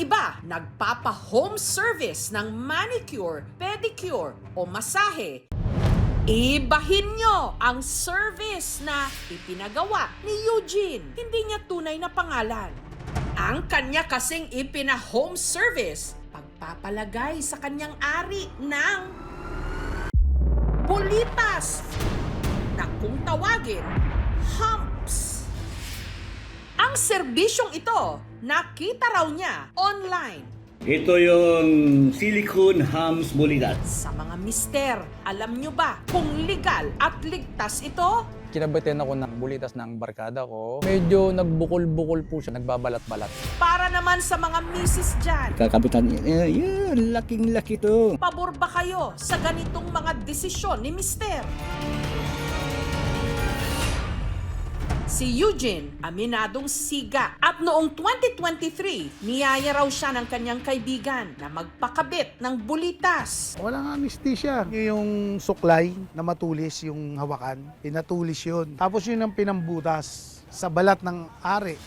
iba, nagpapa-home service ng manicure, pedicure o masahe. Ibahin nyo ang service na ipinagawa ni Eugene. Hindi niya tunay na pangalan. Ang kanya kasing ipina-home service, pagpapalagay sa kanyang ari ng bulitas na kung tawagin, humps. Ang serbisyong ito, nakita raw niya online. Ito yung silicone hams bulitas. Sa mga mister, alam nyo ba kung legal at ligtas ito? Kinabitin ako ng bulitas ng barkada ko. Medyo nagbukol-bukol po siya, nagbabalat-balat. Para naman sa mga misis dyan, Kakapitan niya, laking-laki to. pabor ba kayo sa ganitong mga desisyon ni mister? Si Eugene, aminadong siga. At noong 2023, niyaya raw siya ng kanyang kaibigan na magpakabit ng bulitas. Walang anesthesia. Yung suklay na matulis yung hawakan, pinatulis yun. Tapos yun ang pinambutas sa balat ng ari.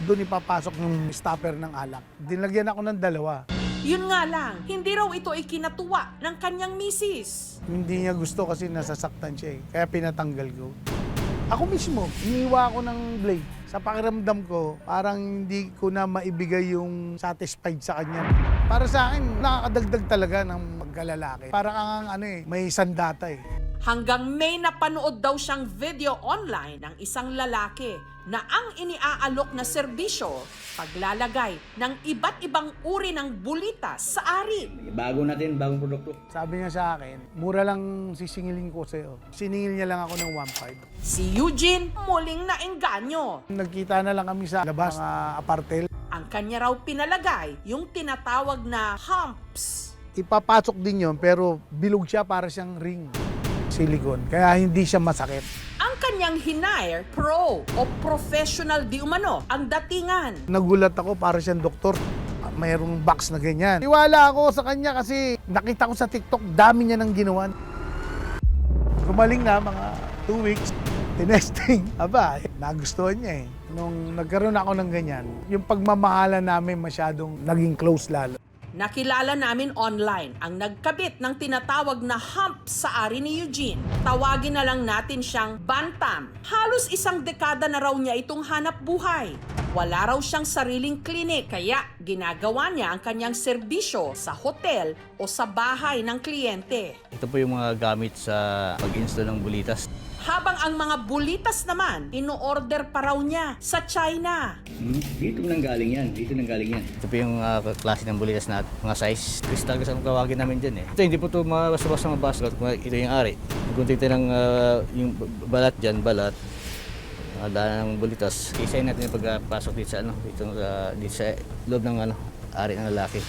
Doon ipapasok yung stopper ng alak. Dinlagyan ako ng 2. Yun nga lang, hindi raw ito ikinatuwa ng kanyang misis. Hindi niya gusto kasi nasasaktan siya eh. Kaya pinatanggal ko. Ako mismo, iniiwa ako ng blade. Sa pakiramdam ko, parang hindi ko na maibigay yung satisfied sa kanya. Para sa akin, nakakadagdag talaga ng pagkalalaki. Parang ang may sandata eh. Hanggang may napanood daw siyang video online ng isang lalaki na ang iniaalok na serbisyo, paglalagay ng iba't ibang uri ng bulitas sa ari. Bago natin, bagong produkto. Sabi niya sa akin, mura lang sisingilin ko sa'yo. Siningil niya lang ako ng 1.5. Si Eugene muling naengganyo. Nagkita na lang kami sa labas, mga apartel. Ang kanya raw pinalagay yung tinatawag na humps. Ipapasok din yon pero bilog siya para siyang ring. Silicone, kaya hindi siya masakit. Ang kanyang hinire, pro o professional di umano ang datingan. Nagulat ako para siyang doktor. Mayroong box na ganyan. Iwala ako sa kanya kasi nakita ko sa TikTok, dami niya nang ginawa. Gumaling na mga 2 weeks. Tinesting. Aba, nagustuhan niya eh. Nung nagkaroon ako ng ganyan, yung pagmamahalan namin masyadong naging close lalo. Nakilala namin online ang nagkabit ng tinatawag na hump sa ari ni Eugene. Tawagin na lang natin siyang Bantam. Halos 1 dekada na raw niya itong hanap buhay. Wala raw siyang sariling klinik, kaya ginagawa niya ang kanyang serbisyo sa hotel o sa bahay ng kliyente. Ito po yung mga gamit sa pag-install ng bulitas. Habang ang mga bulitas naman, ino-order pa raw niya sa China. Dito nanggaling yan, dito nanggaling yan. Ito po yung klase ng bulitas na mga size. Crystal kasi ang tawagin namin dyan eh. Ito hindi po ito basta mabasa. Ito yung ari. Kung ito ng yung balat dyan, balat. Daan ng bulitas. Isayin natin yung pagpasok dito sa dito sa loob ng ari ng lalaki.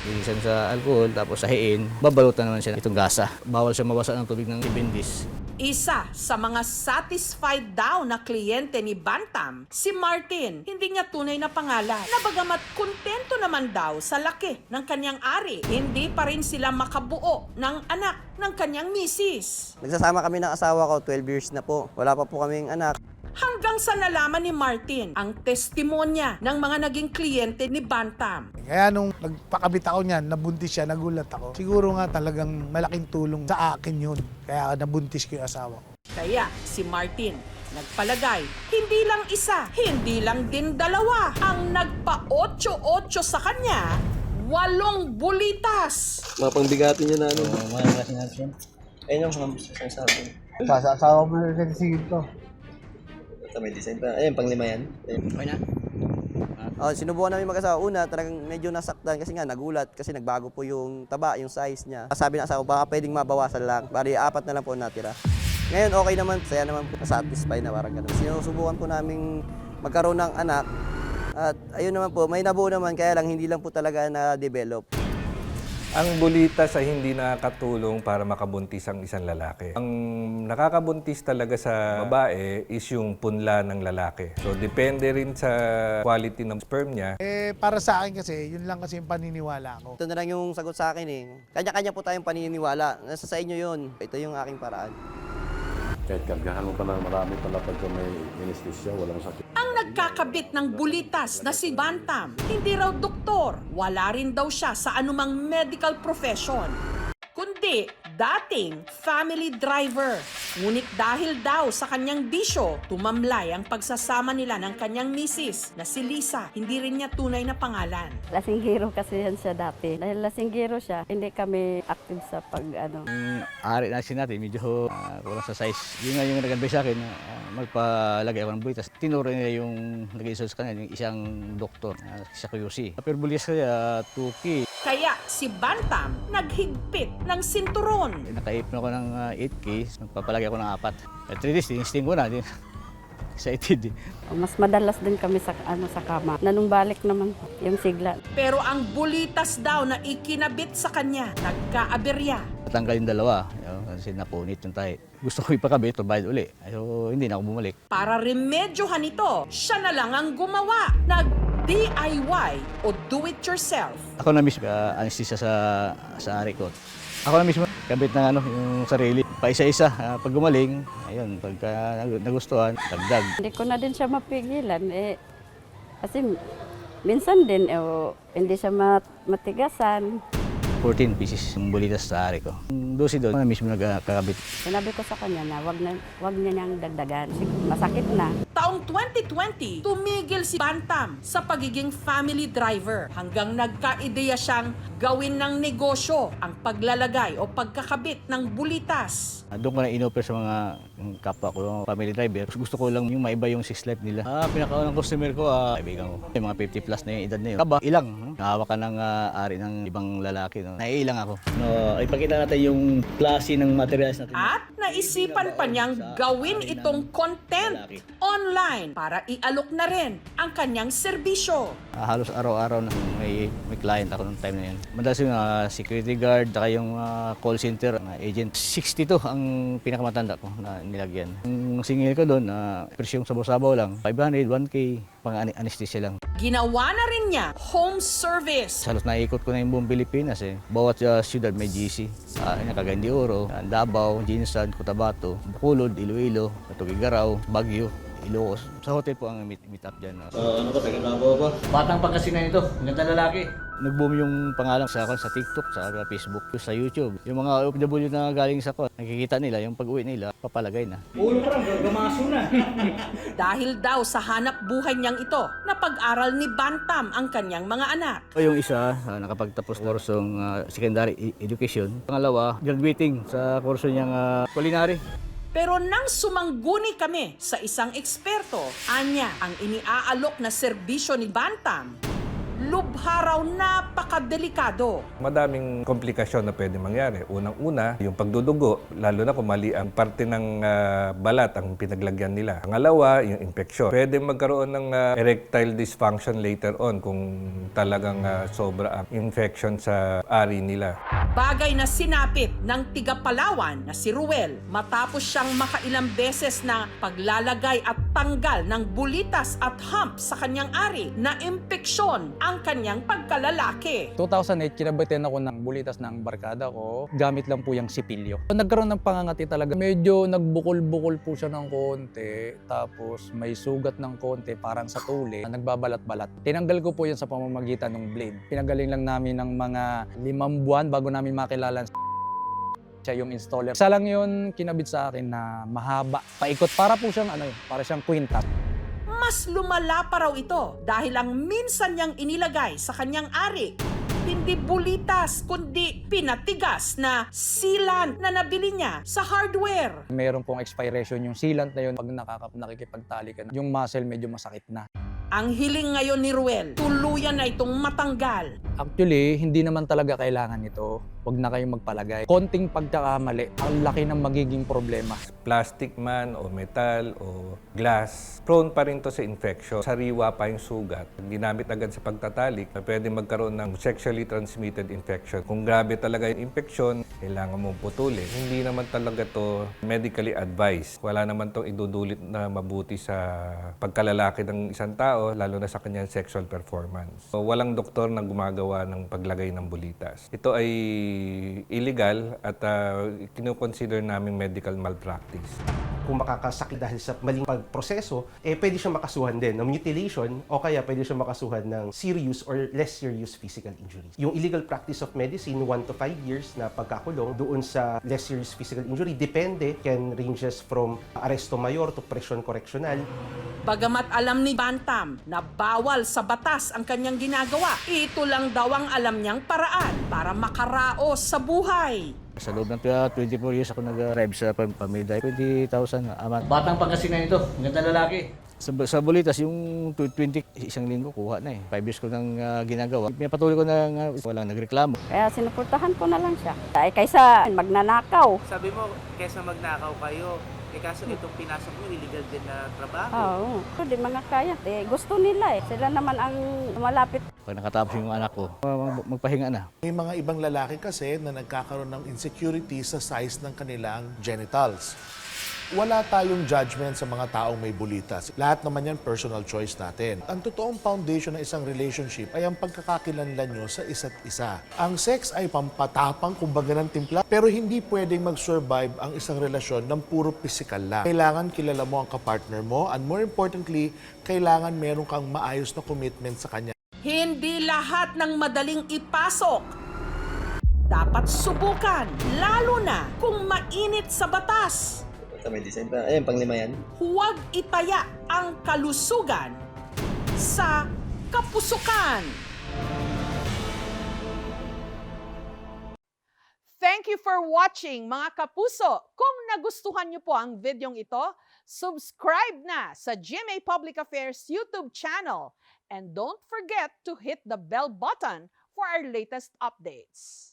Ilisan sa alcohol, tapos sahiin, babalutan naman siya itong gasa. Bawal siya mabasa ng tubig ng ibindis. Isa sa mga satisfied daw na kliyente ni Bantam, si Martin. Hindi niya tunay na pangalan. Nabagamat kontento naman daw sa laki ng kanyang ari, hindi pa rin sila makabuo ng anak ng kanyang misis. Nagsasama kami ng asawa ko, 12 years na po. Wala pa po kaming anak. Hanggang sa nalaman ni Martin ang testimonya ng mga naging kliyente ni Bantam. Kaya nung nagpakabit ako niyan, nabuntis siya, nagulat ako. Siguro nga talagang malaking tulong sa akin yun. Kaya nabuntis ko yung asawa ko. Kaya si Martin nagpalagay, hindi lang isa, hindi lang din 2 ang nagpa-8-8 sa kanya, 8 bulitas. Mapangbigatin niya na Mga klase natin. Ayun yung mga sabi. Sa asawa mo na nagsigil ko. Ito may design pa. Ayun, pang 5 yan. Okay na? Sinubukan namin mag-asawa. Una, talagang medyo nasaktan kasi nga nagulat kasi nagbago po yung taba, yung size niya. Sabi ng asawa, baka pwedeng mabawasan lang. Bari 4 na lang po natira. Ngayon, okay naman. Saya naman po. Satisfied na parang ganun. Sinusubukan po namin magkaroon ng anak. At ayun naman po, may nabuo naman kaya lang hindi lang po talaga na-develop. Ang bulitas ay hindi nakakatulong para makabuntis ang isang lalaki. Ang nakakabuntis talaga sa babae is yung punla ng lalaki. So depende rin sa quality ng sperm niya. Para sa akin kasi, yun lang kasi yung paniniwala ko. Ito na lang yung sagot sa akin eh. Kanya-kanya po tayong paniniwala. Nasa sa inyo yun. Ito yung aking paraan. Kahit kargahan mo pa na marami pala pagka may anesthesia, walang sakit. Ang nagkakabit ng bulitas na si Bantam. Hindi raw doktor, wala rin daw siya sa anumang medical profession, kundi dating family driver. Ngunit dahil daw sa kanyang bisyo, tumamlay ang pagsasama nila ng kanyang misis na si Lisa. Hindi rin niya tunay na pangalan. Lasinggero kasi yan siya dati. Dahil lasinggero siya, hindi kami active sa Yung ari na natin, medyo kulang sa size. Yun nga yung nag-advise sa akin na magpalagay ako ng bulitas. Tinuro niya yung nag-isos sa kanya, yung isang doktor sa QC. Pero bulitas kaya 2K. Kaya si Bantam naghigpit ng sinturon. Nakaipon ako ng 8K, magpapalagay ako ng 4. 3 days, tinisting ko na. Excited. Mas madalas din kami sa kama. Nanumbalik naman yung sigla. Pero ang bulitas daw na ikinabit sa kanya, nagkaaberya. Natanggal yung dalawa, kasi napunit yung tahi. Gusto ko ipakabit, bayad uli. So, hindi na ako bumalik. Para remedyohan ito, siya na lang ang gumawa. Nag-DIY o do-it-yourself. Ako na mismo, anesthesia sa ari ko. Ako na mismo, kabit ng yung sarili. Paisa-isa, pag gumaling, ayun, pagka nagustuhan, dagdag. Hindi ko na din siya mapigilan. Kasi minsan din, hindi siya matigasan. 14 pieces yung bulitas sa ari ko. Yung 12 doon, ako na mismo nagkakabit. Sinabi ko sa kanya na wag niya niyang dagdagan. Masakit na. Taong 2020, tumigil si Bantam sa pagiging family driver hanggang nagkaideya siyang gawin ng negosyo ang paglalagay o pagkakabit ng bulitas. Doon ko na in-offer sa mga kapwa ko, family driver. Gusto ko lang yung maiba yung 6 life nila. Pinakaunang customer ko, kaibigan ko. Yung mga 50 plus na yung edad na yun. Kaba, ilang. Nahawakan ng ari ng ibang lalaki. Naiilang ako. Ipakita natin yung klase ng materials natin. At naisipan pa niyang gawin itong content online para ialok na rin ang kanyang serbisyo. Halos araw-araw na may client ako ng time na yun. Madalas yung security guard, saka yung call center, agent. 62 ang pinakamatanda ko na nilagyan. Yung singil ko doon, presyong sabaw-sabaw lang. 500, 1K, pang anesthesia lang. Ginawa na rin niya home service. Halos naikot ko na yung buong Pilipinas eh. Bawat syudad may GC. Cagayan de Oro, Davao, Jinsan, Cotabato, Bacolod, Iloilo, Tugigaraw, Baguio, Ilocos. Sa hotel po ang meet up dyan. Ano ba, taga-Davao ba? Batang Pangasinan ito, ganda lalaki. Nag-boom yung pangalan sa TikTok, sa Facebook, sa YouTube. Yung mga OFW na galing sa nakikita nila, yung pag-uwi nila, papalagay na. Ulo ka lang, gamaso na. Dahil daw sa hanap buhay niyang ito, napag-aral ni Bantam ang kanyang mga anak. Yung isa, nakapagtapos kursong secondary education. Pangalawa, graduating sa kurso niyang culinary. Pero nang sumangguni kami sa isang eksperto, anya ang iniaalok na serbisyo ni Bantam, lubha raw napakadelikado. Madaming komplikasyon na pwede mangyari. Unang-una, yung pagdudugo, lalo na kung mali ang parte ng balat ang pinaglagyan nila. Pangalawa, yung infeksyon. Pwede magkaroon ng erectile dysfunction later on kung talagang sobra ang infection sa ari nila. Bagay na sinapit ng tiga Palawan na si Ruel matapos siyang makailang beses na paglalagay at tanggal ng bulitas at hump sa kanyang ari na impeksyon ang kanyang pagkalalaki. 2008, kinabitin ako ng bulitas ng barkada ko. Gamit lang po yung sipilyo. Nagkaroon ng pangangati talaga. Medyo nagbukol-bukol po siya ng konti. Tapos may sugat ng konti, parang sa tuli. Nagbabalat-balat. Tinanggal ko po yan sa pamamagitan ng blade. Pinagaling lang namin ng mga 5 buwan bago namin makilala siya yung installer. Isa lang yun kinabit sa akin na mahaba. Paikot. Para po siyang, para siyang kwintas. Mas lumala pa raw ito dahil ang minsan niyang inilagay sa kanyang ari, hindi bulitas kundi pinatigas na sealant na nabili niya sa hardware. Meron pong expiration yung sealant na yun. Pag nakikipagtali ka na, yung muscle medyo masakit na. Ang hiling ngayon ni Ruel, tuluyan na itong matanggal. Actually, hindi naman talaga kailangan ito. Huwag na kayong magpalagay. Konting pagkakamali, ang laki ng magiging problema. Plastic man o metal o glass, prone pa rin to sa infection. Sariwa pa yung sugat. Ginamit agad sa pagtatalik, pwede magkaroon ng sexually transmitted infection. Kung grabe talaga yung infection, kailangan mong putulin. Hindi naman talaga to medically advised. Wala naman tong idudulot na mabuti sa pagkalalaki ng isang tao, lalo na sa kanyang sexual performance. So, walang doktor na gumagawa ng paglagay ng bulitas. Ito ay illegal at kinukonsider namin medical malpractice. kung makakasakit dahil sa maling pagproseso, pwede siyang makasuhan din ng mutilation o kaya pwede siyang makasuhan ng serious or less serious physical injury. Yung illegal practice of medicine, 1 to 5 years na pagkakulong. Doon sa less serious physical injury, depende, can ranges from aresto mayor to presyon correctional. Bagamat alam ni Bantam na bawal sa batas ang kanyang ginagawa, ito lang daw ang alam niyang paraan para makaraos sa buhay. Sa loob ng 24 years ako nag-arrive sa pamilya. 20,000 amat. Batang Pangasinan ito, ganda lalaki. Sa Bulitas, yung 20, isang linggo, kuha na eh. 5 years ko nang ginagawa. Pinapatuloy ko na walang nagreklamo. Kaya sinuportahan ko na lang siya. Ay, kaysa magnanakaw. Sabi mo, kesa magnakaw kayo, kaso itong pinasok nyo, illegal din na trabaho. Oo, di mga kaya. Gusto nila eh. Sila naman ang malapit. Pag nakatapos yung anak ko, magpahinga na. May mga ibang lalaki kasi na nagkakaroon ng insecurity sa size ng kanilang genitals. Wala tayong judgment sa mga taong may bulitas. Lahat naman yan personal choice natin. Ang totoong foundation ng isang relationship ay ang pagkakakilanlan nyo sa isa't isa. Ang sex ay pampatapang, kumbaga ng timpla, pero hindi pwedeng mag-survive ang isang relasyon ng puro physical lang. Kailangan kilala mo ang kapartner mo, and more importantly, kailangan meron kang maayos na commitment sa kanya. Hindi lahat ng madaling ipasok dapat subukan, lalo na kung mainit sa batas. Sa medicine pa. Ayun, panglima yan. Huwag itaya ang kalusugan sa kapusukan. Thank you for watching, mga kapuso. Kung nagustuhan niyo po ang videong ito, subscribe na sa GMA Public Affairs YouTube channel. And don't forget to hit the bell button for our latest updates.